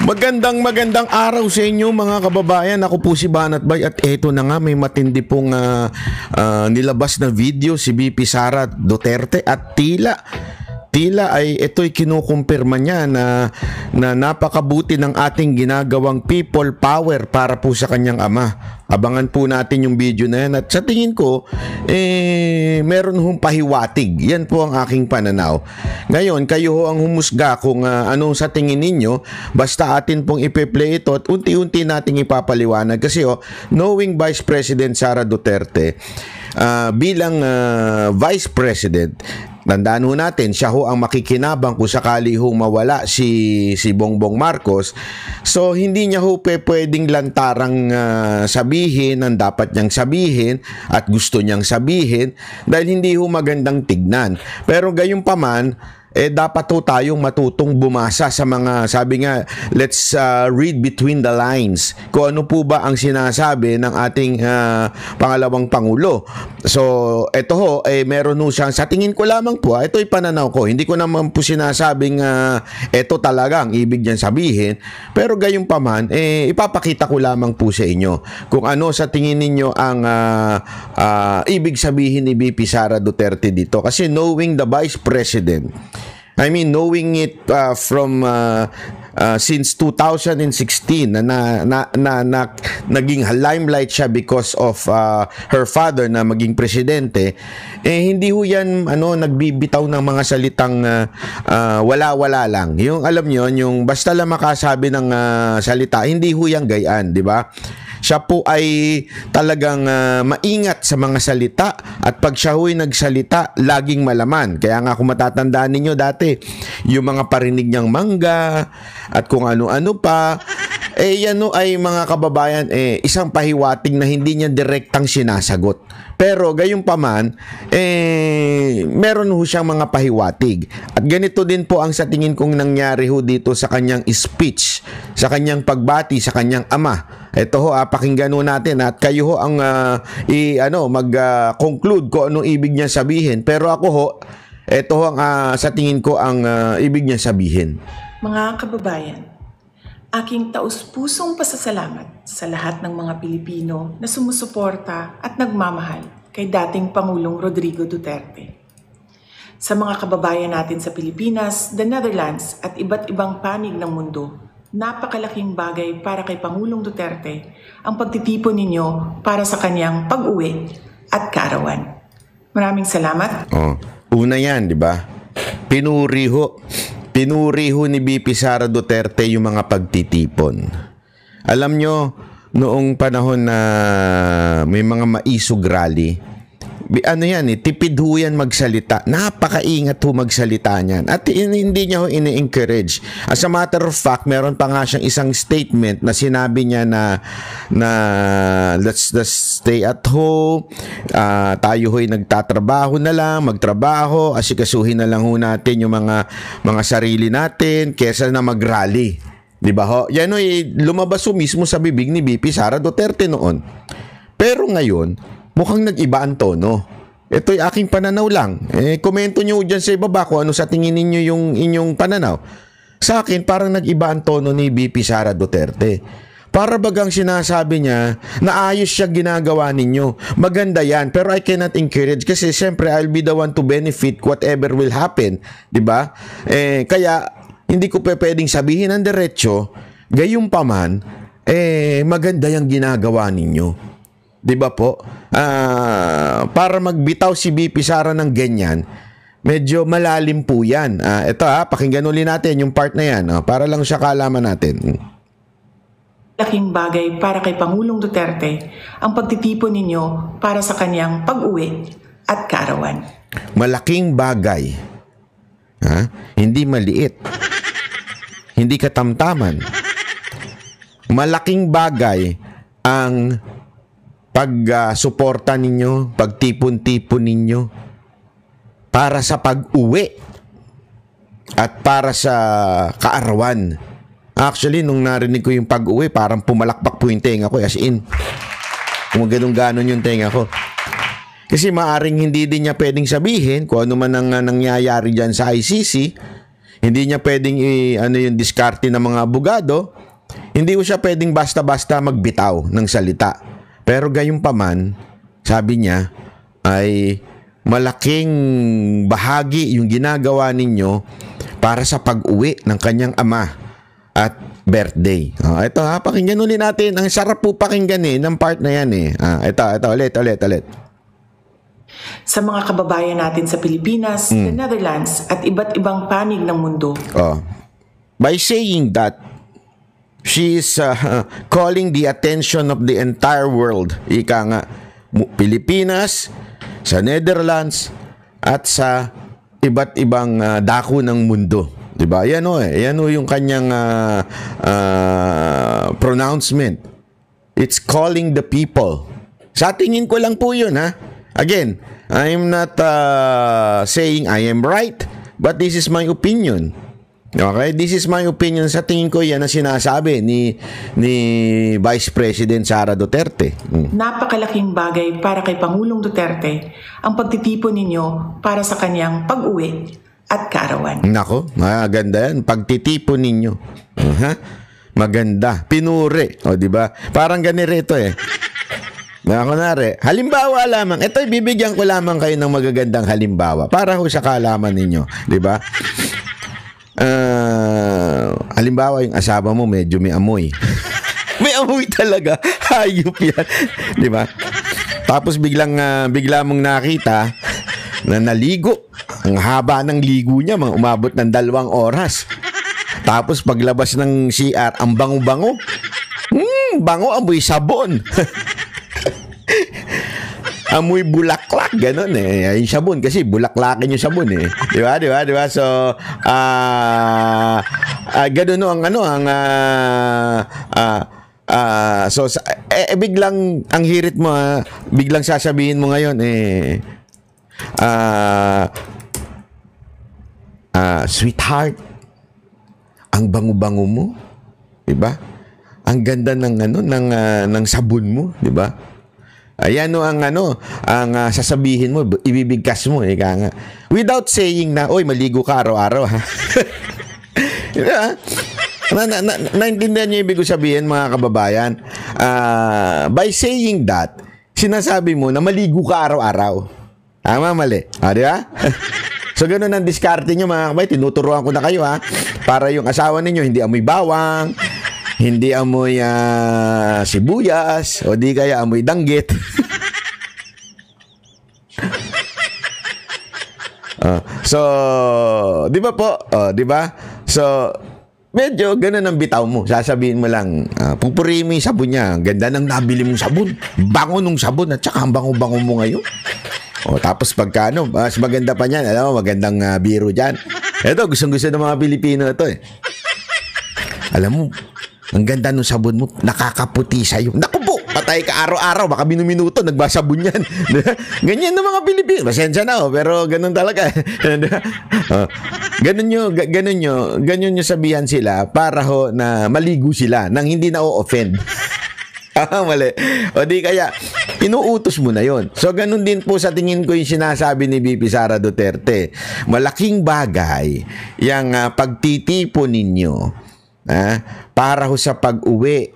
Magandang araw sa inyo mga kababayan. Ako po si Banat Bay at eto na nga, may matindi pong nilabas na video si VP Sara Duterte at tila ay ito'y kinukumpirma niya na napakabuti ng ating ginagawang people power para po sa kanyang ama. Abangan po natin yung video na yan at sa tingin ko meron hong pahiwatig. Yan po ang aking pananaw. Ngayon, kayo ho ang humusga kung anong sa tingin ninyo. Basta atin pong ipe-play ito at unti-unti nating ipapaliwanag kasi knowing Vice President Sara Duterte bilang Vice President, tandaan ho natin, siya ho ang makikinabang kung sakali ho mawala si Bongbong Marcos. So, hindi niya ho pwedeng lantarang sabihin ang dapat niyang sabihin at gusto niyang sabihin dahil hindi ho magandang tignan. Pero gayunpaman, dapat ho tayong matutong bumasa sa mga, sabi nga, let's read between the lines. Kung ano po ba ang sinasabi ng ating pangalawang Pangulo. So, ito ho, meron ho siyang, sa tingin ko lamang po, ito'y pananaw ko. Hindi ko naman po sinasabing ito talaga ang ibig niyan sabihin. Pero gayunpaman, ipapakita ko lamang po sa inyo kung ano sa tingin ninyo ang ibig sabihin ni VP Sara Duterte dito. Kasi knowing the Vice President, I mean, knowing it from since 2016 na naging limelight siya because of her father na maging presidente, hindi ho yan nagbibitaw ng mga salitang wala-wala lang. Yung alam niyo, yung basta lang makasabi ng salita, hindi ho yan gayaan, di ba? Siya po ay talagang maingat sa mga salita at pag siya ho'y nagsalita, laging malaman. Kaya nga kung matatandaan ninyo dati, yung mga parinig niyang mangga at kung ano-ano pa, yan ay mga kababayan, isang pahiwatig na hindi niya direktang sinasagot. Pero gayunpaman, meron ho siyang mga pahiwatig. At ganito din po ang sa tingin kong nangyari ho dito sa kanyang speech, sa kanyang pagbati sa kanyang ama. Ito ho, pakinggan ho natin at kayo ho ang mag-conclude kung anong ibig niya sabihin. Pero ako ho, ito ho ang sa tingin ko ang ibig niya sabihin. Mga kababayan, aking taus-pusong pasasalamat sa lahat ng mga Pilipino na sumusuporta at nagmamahal kay dating Pangulong Rodrigo Duterte. Sa mga kababayan natin sa Pilipinas, the Netherlands at iba't ibang panig ng mundo, napakalaking bagay para kay Pangulong Duterte ang pagtitipon ninyo para sa kanyang pag-uwi at kaarawan. Maraming salamat. Una yan, di ba? Pinuri ho ni VP Sara Duterte yung mga pagtitipon. Alam nyo, noong panahon na may mga maisog rally, tipid ho yan magsalita. Napakaingat ho magsalita niyan. At hindi niya ho ini-encourage. As a matter of fact, meron pa nga siyang isang statement na sinabi niya na let's stay at home, tayo ho'y nagtatrabaho na lang, magtrabaho, asikasuhin na lang ho natin yung mga sarili natin kesa na mag-rally. Di ba ho? Yan ho'y lumabas ho mismo sa bibig ni VP Sara Duterte noon. Pero ngayon, mukhang nag-iba ang tono. Ito'y aking pananaw lang. Komento nyo dyan sa ibaba kung ano sa tingin ninyo yung inyong pananaw. Sa akin, parang nag-iba ang tono ni VP Sara Duterte. Para bagang sinasabi niya na ayos siya ginagawa ninyo. Maganda yan, pero I cannot encourage kasi siyempre I'll be the one to benefit whatever will happen. Diba? Kaya, hindi ko pwedeng sabihin ang diretso, gayunpaman, maganda yung ginagawa ninyo. Diba po? Para magbitaw si VP Sara ng ganyan, medyo malalim po yan. Ito pakinggan ulit natin yung part na yan para lang siya kaalaman natin. Laking bagay para kay Pangulong Duterte ang pagtitipon ninyo para sa kanyang pag-uwi at kaarawan. Malaking bagay. Hindi maliit. Hindi katamtaman. Malaking bagay ang pag-suporta ninyo, pagtipon-tipon ninyo para sa pag-uwi at para sa kaarawan. Actually, nung narinig ko yung pag-uwi, parang pumalakpak po yung tenga ko. As in, kung ganun-ganon yung tenga ko. Kasi maaring hindi din niya pwedeng sabihin kung ano man ang nangyayari dyan sa ICC. Hindi niya pwedeng yung diskarte ng mga abogado. Hindi ko siya pwedeng basta-basta magbitaw ng salita. Pero gayunpaman, sabi niya, ay malaking bahagi yung ginagawa ninyo para sa pag-uwi ng kanyang ama at birthday. Ito pakinggan ulit natin. Ang sarap po pakinggan ng part na yan Ito, ulit. Sa mga kababayan natin sa Pilipinas, the Netherlands at iba't ibang panig ng mundo. By saying that, she is calling the attention of the entire world. Ika nga, Pilipinas, sa Netherlands, at sa iba't ibang dako ng mundo. Diba? Yan yung kanyang pronouncement. It's calling the people. Sa tingin ko lang po yun, Again, I'm not saying I am right, but this is my opinion. Okay? This is my opinion. Sa tingin ko, yan ang sinasabi ni Vice President Sara Duterte. Napakalaking bagay para kay Pangulong Duterte ang pagtitipon ninyo para sa kanyang pag-uwi at kaarawan. Nako, maganda yan. Pagtitipon ninyo. Maganda. Pinuri. Di ba? Parang ganito Kunwari, halimbawa lamang. Ito, bibigyan ko lamang kayo ng magagandang halimbawa para sa kaalaman ninyo. Di ba? Halimbawa, yung asawa mo medyo may amoy. May amoy talaga. Hayop yan. Di ba? Tapos bigla mong nakita na naligo. Ang haba ng ligo niya, umabot ng 2 oras. Tapos paglabas ng CR, ang bango-bango. Bango, amoy sabon. Amoy bulaklak, ganun yung sabon kasi bulaklakin yung sabon di ba? So ganun so biglang ang hirit mo biglang sasabihin mo ngayon sweetheart, ang bango-bango mo, di ba? Ang ganda ng sabon mo, di ba? Ayan ang sasabihin mo, ibibigkas mo without saying na, oy, maligo ka araw-araw naintindihan niyo ibig sabihin, mga kababayan? By saying that, sinasabi mo na maligo ka araw-araw. Tama, mali? Di ba? So, ganun ang diskarte nyo, mga kababayan. Tinuturuan ko na kayo, para yung asawa ninyo hindi amoy bawang, hindi amoy sibuyas, o di kaya amoy danggit. So, di ba po? Di ba? So, medyo ganun ang bitaw mo. Sasabihin mo lang, pupurihin mo yung sabon niya. Ganda ng nabili mong sabon. Bango nung sabon at saka ang bango-bango mo ngayon. Tapos pagka mas maganda pa niyan. Alam mo, magandang biro dyan. Ito, gustong-gusto ng mga Pilipino ito Alam mo, ang ganda ng sabon mo, nakakaputi sa'yo. Naku po, patay ka araw-araw, baka minuto, nagbasabon yan. Ganyan ng mga Pilipino. Pasensya na pero ganun talaga. Ganun nyo sabihan sila para na maligo sila nang hindi na o-offend. Mali. O di kaya, inuutos mo na yon. So, ganun din po sa tingin ko yung sinasabi ni VP Sara Duterte. Malaking bagay yung pagtitipon ninyo para sa pag-uwi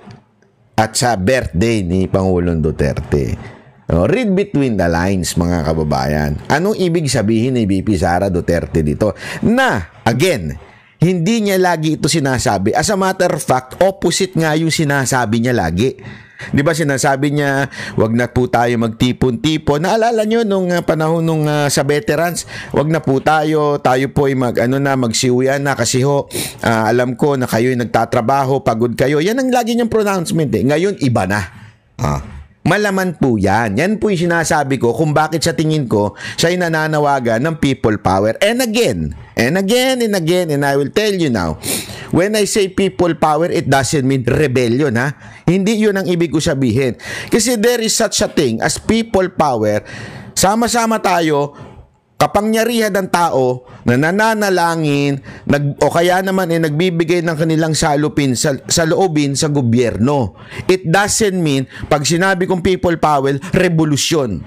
at sa birthday ni Pangulong Duterte. Read between the lines, mga kababayan. Anong ibig sabihin ni VP Sara Duterte dito? Na, again, hindi niya lagi ito sinasabi. As a matter of fact, opposite nga yung sinasabi niya lagi. Di ba sinasabi niya, wag na po tayo magtipon-tipon. Naalala nyo nung panahon nung sa veterans, wag na po tayo po ay magsiuyan na kasi alam ko na kayo ay nagtatrabaho, pagod kayo. Yan ang lagi niyang pronouncement Ngayon, iba na. Malaman po yan. Yan po yung sinasabi ko kung bakit sa tingin ko siya ay nananawagan ng people power. And again, and I will tell you now, when I say people power, it doesn't mean rebellion, Hindi yun ang ibig ko sabihin. Kasi there is such a thing as people power. Sama-sama tayo, kapangyarihan ng tao na nananalangin o kaya naman nagbibigay ng kanilang salupin sa loobin sa gobyerno. It doesn't mean pag sinabi kong people power, revolusyon.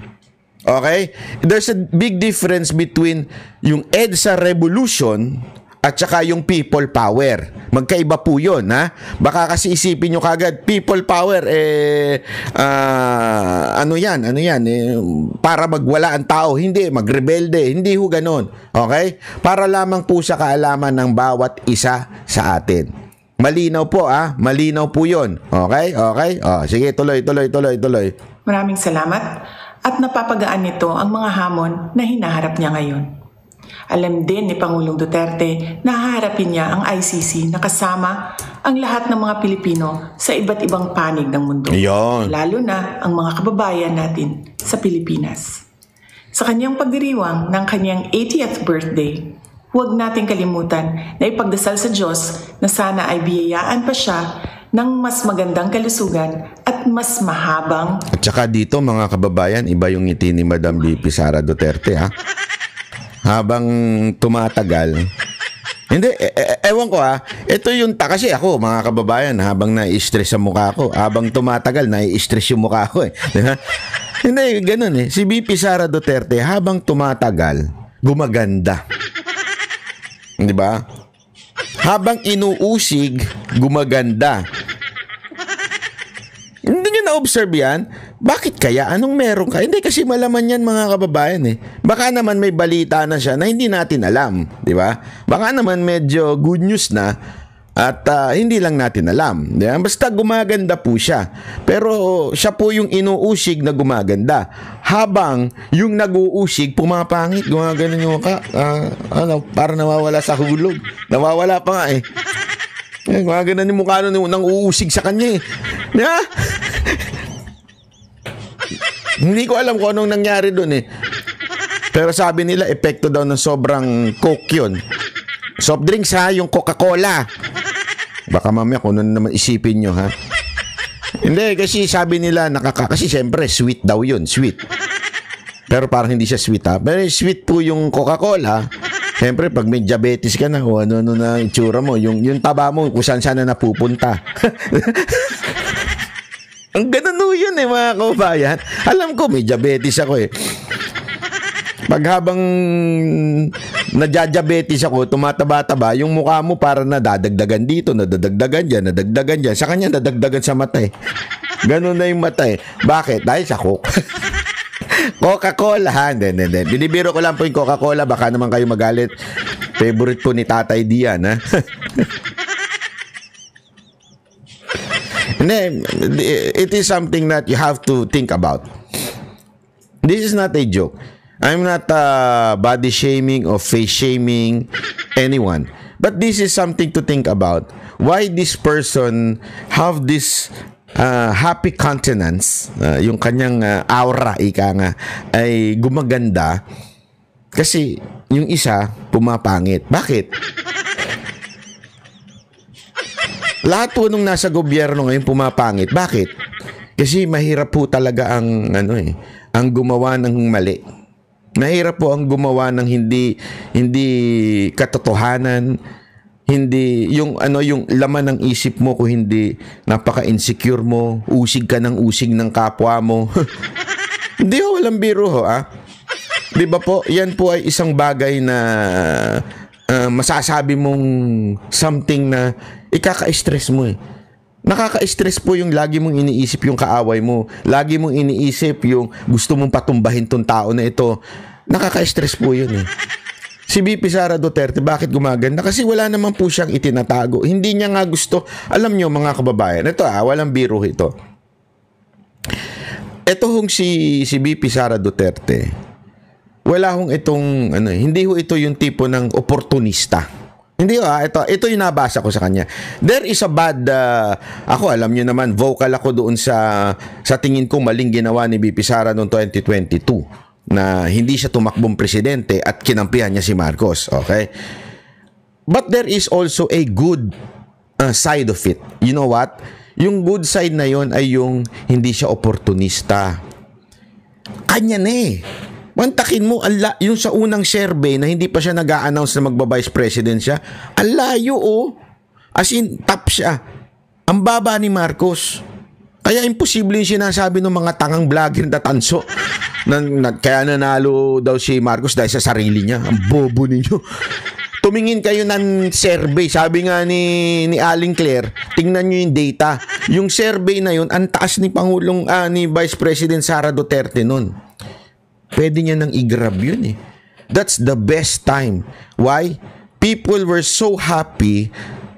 Okay? There's a big difference between yung EDSA revolution at saka yung people power. Magkaiba po yun, ha? Baka kasi isipin nyo kagad, people power, ano yan, para magwala ang tao, hindi, magrebelde, hindi ho ganon. Okay? Para lamang po sa kaalaman ng bawat isa sa atin. Malinaw po, ha? Malinaw po yun. Okay? Sige, tuloy. Maraming salamat at napapagaan nito ang mga hamon na hinaharap niya ngayon. Alam din ni Pangulong Duterte na haharapin niya ang ICC na kasama ang lahat ng mga Pilipino sa iba't ibang panig ng mundo. Yon. Lalo na ang mga kababayan natin sa Pilipinas. Sa kanyang pagdiriwang ng kanyang 80th birthday, huwag nating kalimutan na ipagdasal sa Diyos na sana ay biyayaan pa siya ng mas magandang kalusugan at mas mahabang. At saka dito mga kababayan, iba yung ngiti ni Madam VP Sara Duterte, ha? Habang tumatagal, hindi, ewan ko, ha, ito yung, kasi ako mga kababayan, habang na-stress sa mukha ko, habang tumatagal, na-stress yung mukha ko, diba? Hindi, ganun si VP Sara Duterte, habang tumatagal, gumaganda. Diba? Habang inuusig, gumaganda. Hindi nyo na-observe yan? Bakit kaya? Anong meron ka? Hindi, kasi malaman yan mga kababayan Baka naman may balita na siya na hindi natin alam. Di ba? Baka naman medyo good news na at hindi lang natin alam. Di ba? Basta gumaganda po siya. Pero siya po yung inuusig na gumaganda. Habang yung nag-uusig, pumapangit. Gumagano yung mukha. Para nawawala sa hulog. Nawawala pa nga gumagano yung mukha nang uusig sa kanya Di ba? Hindi ko alam kung anong nangyari doon Pero sabi nila, epekto daw ng sobrang coke yun. Soft drinks yung Coca-Cola. Baka mamaya kung ano naman isipin nyo Hindi, kasi sabi nila, kasi syempre sweet daw yun, sweet. Pero parang hindi siya sweet Pero sweet po yung Coca-Cola. Syempre, pag may diabetes ka na, o ano na itsura mo, yung taba mo, kung saan na napupunta. Ang ganun yun mga kababayan. Alam ko, may diabetes ako Pag habang nadya-diabetes ako, tumataba-taba, yung mukha mo para nadadagdagan dito, nadadagdagan dyan. Sa kanya, nadagdagan sa mata Ganun na yung mata Bakit? Dahil sa Coke. Coca-Cola Hindi. Binibiro ko lang po yung Coca-Cola. Baka naman kayo magalit. Favorite po ni Tatay Dian It is something that you have to think about. This is not a joke. I'm not body shaming or face shaming anyone. But this is something to think about. Why this person have this happy countenance, yung kanyang aura, ika nga, ay gumaganda. Kasi yung isa, pumapangit. Bakit? Lahat po nung nasa gobyerno ngayon pumapangit. Bakit? Kasi mahirap po talaga ang ang gumawa ng mali. Mahirap po ang gumawa ng hindi katotohanan, hindi yung yung laman ng isip mo, kung hindi napaka-insecure mo, usig ka ng usig ng kapwa mo. Hindi walang biro Di ba po? Yan po ay isang bagay na masasabi mong something na ikaka-stress mo Nakaka-stress po yung lagi mong iniisip yung kaaway mo. Lagi mong iniisip yung gusto mong patumbahin tong tao na ito. Nakaka-stress po yun Si VP Sara Duterte, bakit gumaganda? Kasi wala naman po siyang itinatago. Hindi niya nga gusto. Alam nyo mga kababayan, ito walang biro ito. Ito si VP Sara Duterte. Wala hong itong hindi ho ito yung tipo ng oportunista. Hindi ito yung nabasa ko sa kanya. There is a bad ako alam niyo naman, vocal ako doon sa tingin ko maling ginawa ni VP Sara noong 2022 na hindi siya tumakbong presidente at kinampihan niya si Marcos, okay? But there is also a good side of it. You know what? Yung good side na yon ay yung hindi siya oportunista. Kanya Mantakin mo, yung sa unang survey na hindi pa siya nag-a-announce na magba-vice president siya, ang layo As in, top siya. Ang baba ni Marcos. Kaya imposible yung sinasabi ng mga tangang vlogger na tanso. Kaya nanalo daw si Marcos dahil sa sarili niya. Ang bobo ninyo. Tumingin kayo ng survey. Sabi nga ni Aling Claire, tingnan nyo yung data. Yung survey na yun, ang taas ni ni Vice President Sara Duterte nun. Pwede niya nang i-grab yun eh. That's the best time. Why? People were so happy.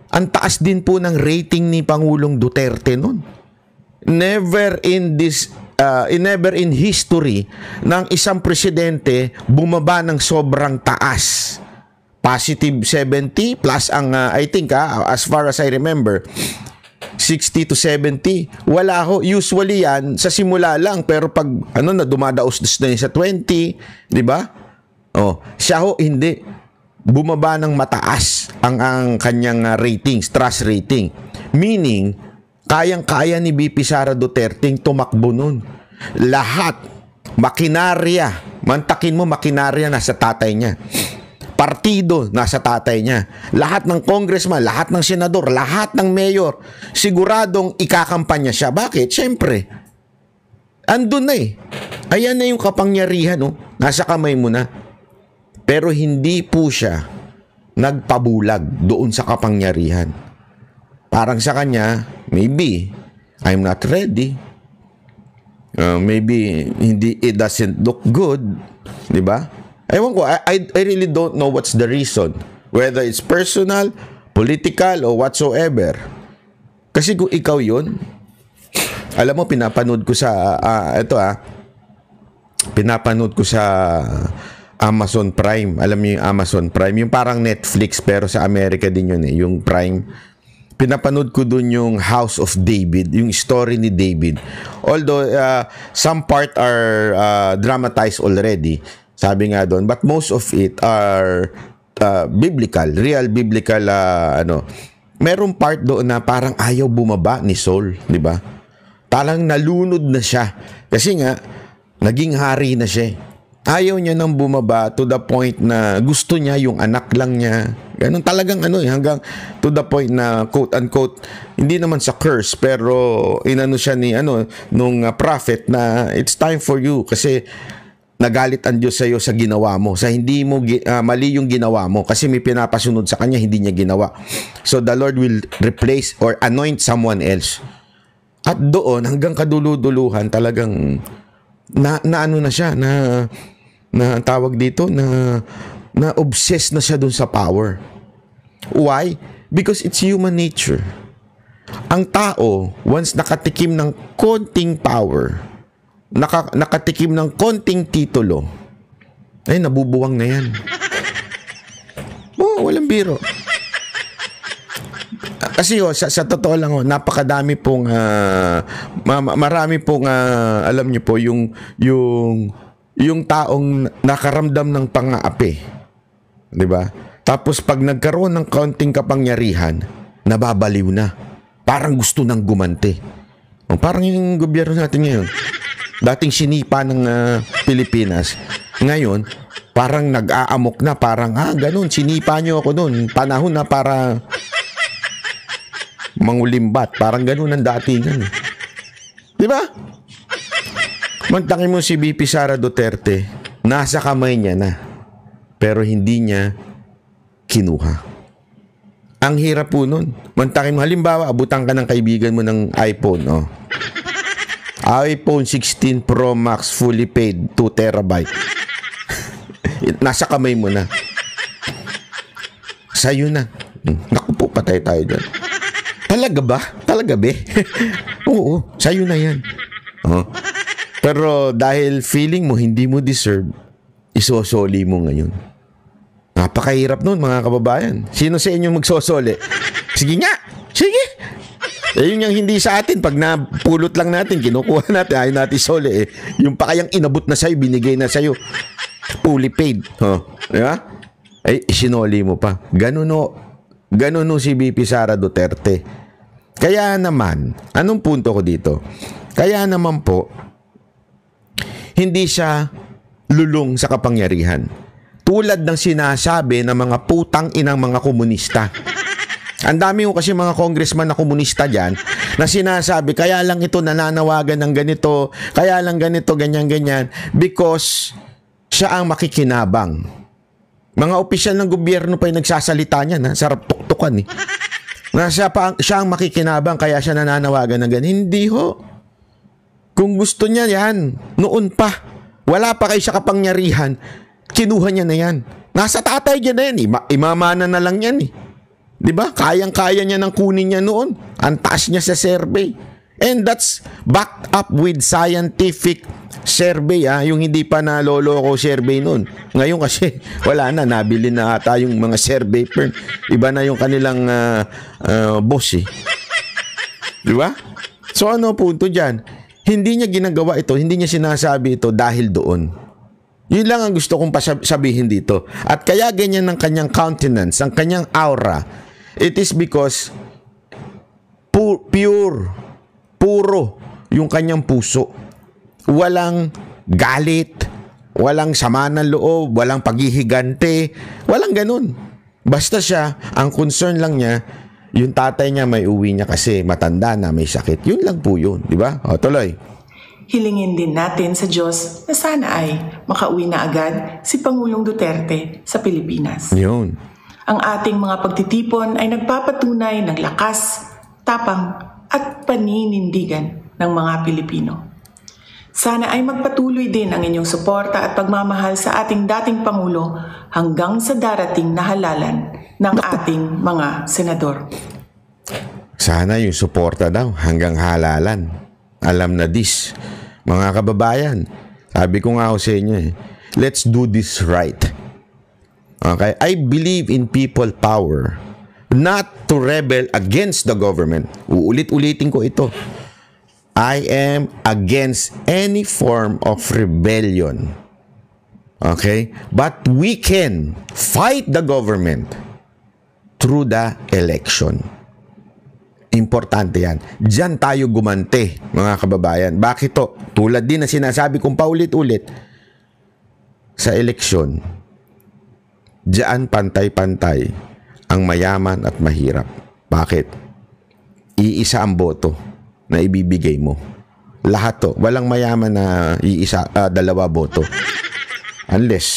Ang taas din po ng rating ni Pangulong Duterte nun. Never in history ng isang presidente bumaba ng sobrang taas. Positive 70 plus ang I think as far as I remember 60 to 70. Wala ho. Usually yan sa simula lang, pero pag na dumadaos na yun sa 20, di ba? Oh, siya ho hindi. Bumaba ng mataas ang kanyang ratings, trust rating. Meaning, kayang-kaya ni VP Sara Duterte tumakbo nun. Lahat, makinarya, mantakin mo makinarya nasa tatay niya. Partido nasa tatay niya. Lahat ng congressman, lahat ng senador, lahat ng mayor, siguradong ikakampanya siya. Bakit? Siyempre, andun na eh. Ayan na yung kapangyarihan, oh. Nasa kamay mo na. Pero hindi po siya nagpabulag doon sa kapangyarihan. Parang sa kanya, maybe, I'm not ready. Maybe, it doesn't look good. Diba? Ewan ko, I really don't know what's the reason. Whether it's personal, political, or whatsoever. Kasi kung ikaw yun, alam mo, pinapanood ko sa, pinapanood ko sa Amazon Prime. Alam mo yung Amazon Prime? Yung parang Netflix, pero sa Amerika din yun eh, yung Prime. Pinapanood ko dun yung House of David, yung story ni David. Although, some part are dramatized already. Sabi nga doon, but most of it are biblical, real biblical Merong part doon na parang ayaw bumaba ni Saul, di ba? Parang nalunod na siya. Kasi nga naging hari na siya. Ayaw niya nang bumaba to the point na gusto niya yung anak lang niya. Ganun talagang hanggang to the point na quote unquote, hindi naman sa curse, pero inano siya ni nung prophet na it's time for you kasi nagalit ang Diyos sa iyo sa ginawa mo. Sa hindi mo mali yung ginawa mo kasi may pinapasunod sa kanya, hindi niya ginawa. So the Lord will replace or anoint someone else. At doon hanggang kaduluduluhan talagang na siya na tawag dito na obsessed na siya doon sa power. Why? Because it's human nature. Ang tao once nakatikim ng konting power, nakatikim ng konting titulo, ay nabubuwang na yan. Walang biro. Kasi sa totoo lang napakadami pong marami pong alam niyo po yung taong nakaramdam ng pang-aapi. 'Di ba? Tapos pag nagkaroon ng konting kapangyarihan, nababaliw na. Parang gusto nang gumanti. Parang yung gobyerno natin ngayon. Dating sinipa ng Pilipinas. Ngayon, parang nag-aamok na. Parang, ganun, sinipa nyo ako noon. Panahon na para mangulimbat. Parang ganun ang datingan. Di ba? Mantakin mo si VP Sara Duterte, nasa kamay niya na. Pero hindi niya kinuha. Ang hirap po nun. Mantakin mo, halimbawa, abutan ka ng kaibigan mo ng iPhone, iPhone 16 Pro Max fully paid 2 terabyte. Nasa kamay mo na. Sa'yo na. Naku po, patay tayo dyan. Talaga ba? Talaga be? Oo, sa'yo na yan. Pero dahil feeling mo hindi mo deserve, isosoli mo ngayon. Napakahirap nun mga kababayan. Sino sa inyo magsosoli? Sige nga! Sige! Yun yung hindi sa atin. Pag napulot lang natin, kinukuha natin, ayaw natin sole yung pa kayang inabot na sa'yo, binigay na sa'yo, fully paid. Di ba? Ay, sinoli mo pa. Ganun si VP Sara Duterte. Kaya naman, anong punto ko dito? Kaya naman po, hindi siya lulong sa kapangyarihan. Tulad ng sinasabi ng mga putang inang mga komunista. Ang dami ko kasi mga congressman na komunista dyan na sinasabi, kaya lang ito nananawagan ng ganito, kaya lang ganito, ganyan-ganyan, because siya ang makikinabang. Mga opisyal ng gobyerno pa yung nagsasalita niyan, ha? Sarap tuktukan eh. Na siya ang makikinabang kaya siya nananawagan ng ganyan. Hindi ho. Kung gusto niya yan, noon pa, wala pa kayo sa kapangyarihan, kinuha niya na yan. Nasa tatay niya na yan. Imamana na lang yan eh. Diba? Kayang-kaya niya nang kunin niya noon. Ang taas niya sa survey. And that's backed up with scientific survey, yung hindi pa naloloko survey noon. Ngayon kasi wala na, nabili na ata yung mga survey firm. Iba na yung kanilang boss eh. Di ba? So ano punto dyan? Hindi niya ginagawa ito, hindi niya sinasabi ito dahil doon. Yun lang ang gusto kong sabihin dito. At kaya ganyan ang kanyang countenance, ang kanyang aura. It is because puro yung kanyang puso. Walang galit, walang sama ng loob, walang paghihigante, walang ganun. Basta siya, ang concern lang niya, yung tatay niya may uwi niya kasi matanda na, may sakit. Yun lang po yun, di ba? O, tuloy. Hilingin din natin sa Diyos na sana ay makauwi na agad si Pangulong Duterte sa Pilipinas. Yun. Ang ating mga pagtitipon ay nagpapatunay ng lakas, tapang at paninindigan ng mga Pilipino. Sana ay magpatuloy din ang inyong suporta at pagmamahal sa ating dating Pangulo hanggang sa darating na halalan ng ating mga senador. Sana yung suporta daw hanggang halalan. Alam na this. Mga kababayan, sabi ko nga sa inyo let's do this right. Okay? I believe in people power, not to rebel against the government. Uulit-ulitin ko ito. I am against any form of rebellion. Okay? But we can fight the government through the election. Importante yan. Diyan tayo gumante, mga kababayan. Bakit to? Tulad din na sinasabi kong paulit-ulit, sa eleksyon, diyan pantay-pantay ang mayaman at mahirap. Bakit? Iisa ang boto na ibibigay mo. Lahat to. Walang mayaman na dalawa boto. Unless,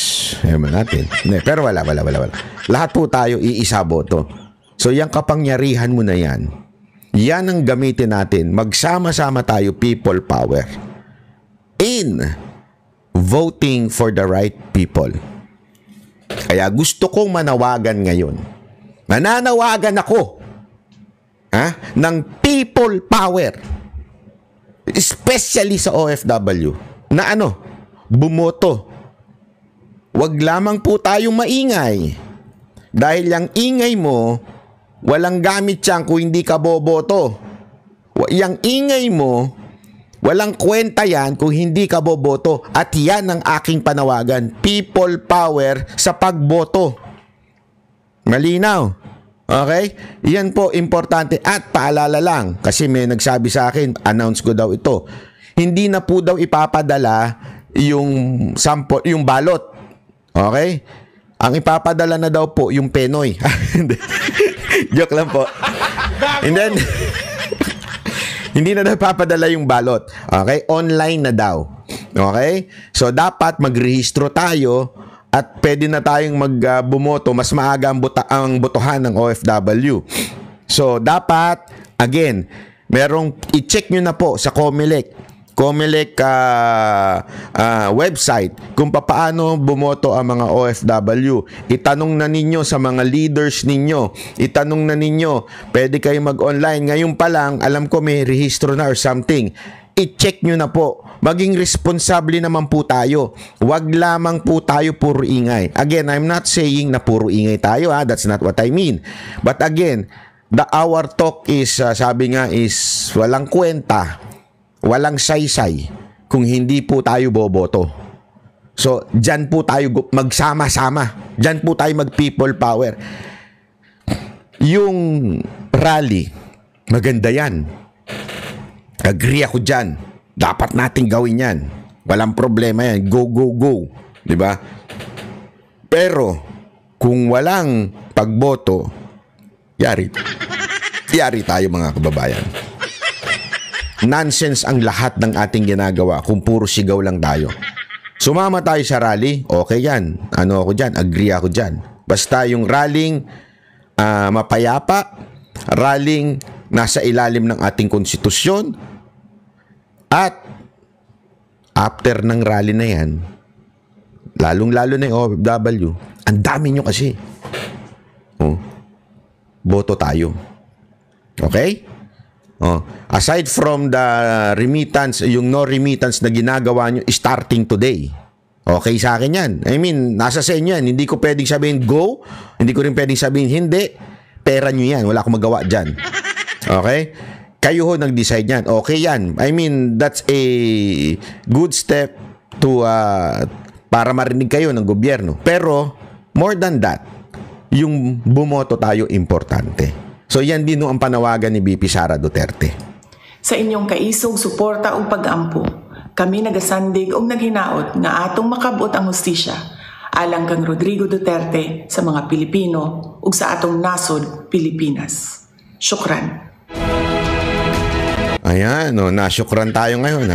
ewan natin. Pero wala. Lahat po tayo iisa boto. So, yung kapangyarihan mo na yan, yan ang gamitin natin. Magsama-sama tayo, people power, in voting for the right people. Kaya gusto kong manawagan ngayon. Mananawagan ako ng people power, especially sa OFW, na bumoto. Wag lamang po tayong maingay. Dahil yung ingay mo, walang gamit yan kung hindi ka boboto. Yung ingay mo, walang kwenta yan kung hindi ka boboto. At yan ang aking panawagan. People power sa pagboto. Malinaw? Okay? Yan po importante. At paalala lang, kasi may nagsabi sa akin, announce ko daw ito. Hindi na po daw ipapadala yung sample, yung balot. Okay? Ang ipapadala na daw po yung penoy. Joke lang po. And then, hindi na daw ipapadala yung balot. Okay? Online na daw. Okay? So, dapat magrehistro tayo at pwede na tayong magbumoto. Mas maaga ang botohan ng OFW. So, dapat, again, i-check nyo na po sa Comelec website kung paano bumoto ang mga OFW. Itanong na ninyo sa mga leaders ninyo. Itanong na ninyo, pwede kayo mag-online. Ngayon pa lang, alam ko may rehistro na or something. I-check nyo na po. Maging responsable naman po tayo. Huwag lamang po tayo puro ingay. Again, I'm not saying na puro ingay tayo. That's not what I mean. But again, our talk is, sabi nga is, walang kwenta, walang saysay kung hindi po tayo boboto. So, dyan po tayo magsama-sama. Dyan po tayo mag-people power. Yung rally, maganda yan. Agree ako dyan. Dapat natin gawin yan. Walang problema yan. Go, go, go. Diba? Pero, kung walang pagboto, yari tayo mga kababayan. Nonsense ang lahat ng ating ginagawa kung puro sigaw lang tayo. Sumama tayo sa rally, okay yan. Ano ako dyan? Agree ako dyan. Basta yung rallying mapayapa, rallying nasa ilalim ng ating konstitusyon, at after ng rally na yan, lalong-lalo na yung OFW, ang dami nyo kasi. Boto tayo. Okay? Aside from the remittance, yung no remittance na ginagawa nyo starting today, okay sa akin yan. I mean, nasa sa inyo yan. Hindi ko pwedeng sabihin go, hindi ko rin pwedeng sabihin hindi. Pera nyo yan. Wala akong magawa dyan. Okay? Kayo ho nag-decide yan. Okay yan. I mean, that's a good step to para marinig kayo ng gobyerno. Pero, more than that, yung bumoto tayo importante. So yan din no ang panawagan ni BP Sara Duterte. Sa inyong kaisog, suporta o pag-ampo, kami nagasandig o naghinaot nga atong makabot ang hustisya alang kang Rodrigo Duterte sa mga Pilipino ug sa atong nasod, Pilipinas. Syukran. Ayan, nasyukran tayo ngayon.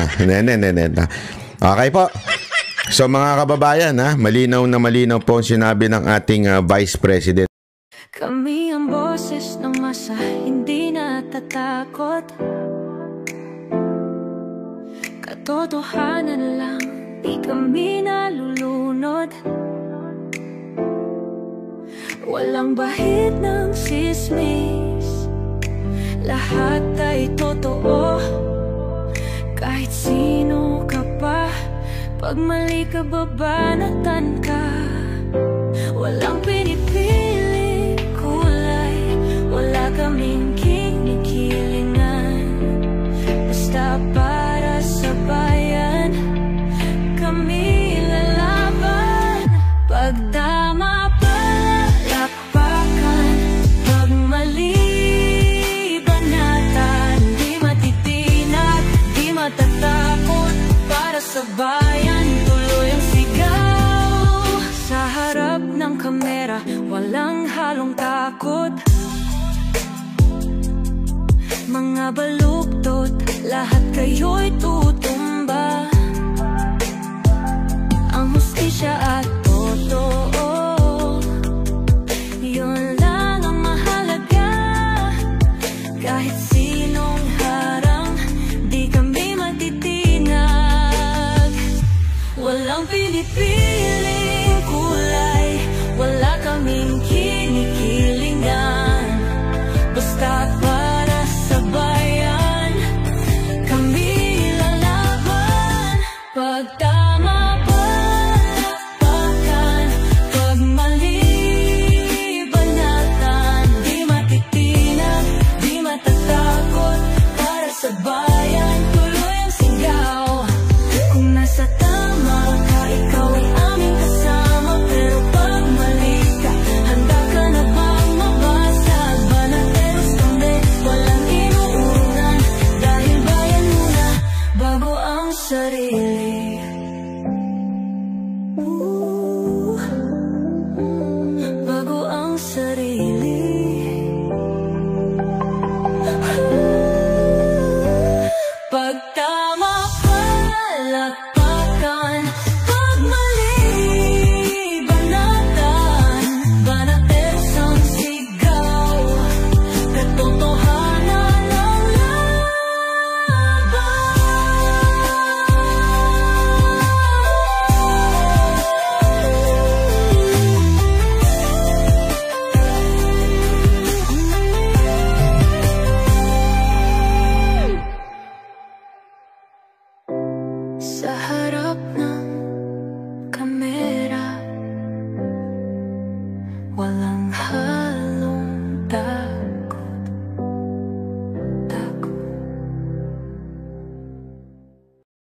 Okay po. So mga kababayan, malinaw na malinaw po ang sinabi ng ating Vice President. Kami ang boses ng masa, hindi natatakot. Katotohanan lang, di kami nalulunod. Walang bahid ng sismis, lahat ay totoo. Kahit sino ka pa, pag mali ka babanatan ka. Walang pinipili kulay, wala kaming kinikilingan. Basta para sa bayan, kami lalaban. Pagdama palakpakan, pag mali banatan. Di matitinag, di matatakot, para sa bayan tuloy ang sigaw. Sa harap ng kamera, walang halong takot. Mga baluktot, lahat kayo'y tutumba. Ang hustisya at totoo, yun lang ang mahalaga. Kahit sinong harang, di kami matitinag. Walang pinipiling kulay, wala kaming kinikilingan. Basta para sa bayan, kami lalaban. Pag tama palakpakan, pag mali banatan. Di matitinag, di matatakot, para sa bayan tuloy ang sigaw. Kung nasa tama ka, ikaw ay aming kasama. Pero pag mali ka, handa ka na bang mabasag? Banateros kami, walang inuunan. Dahil bayan muna, bago ang sarili. Bago ang sarili. Pag tama palakpakan, pag mali banatan. Banateros ang sigaw, katotohanan ang laban. Sa harap ng kamera, walang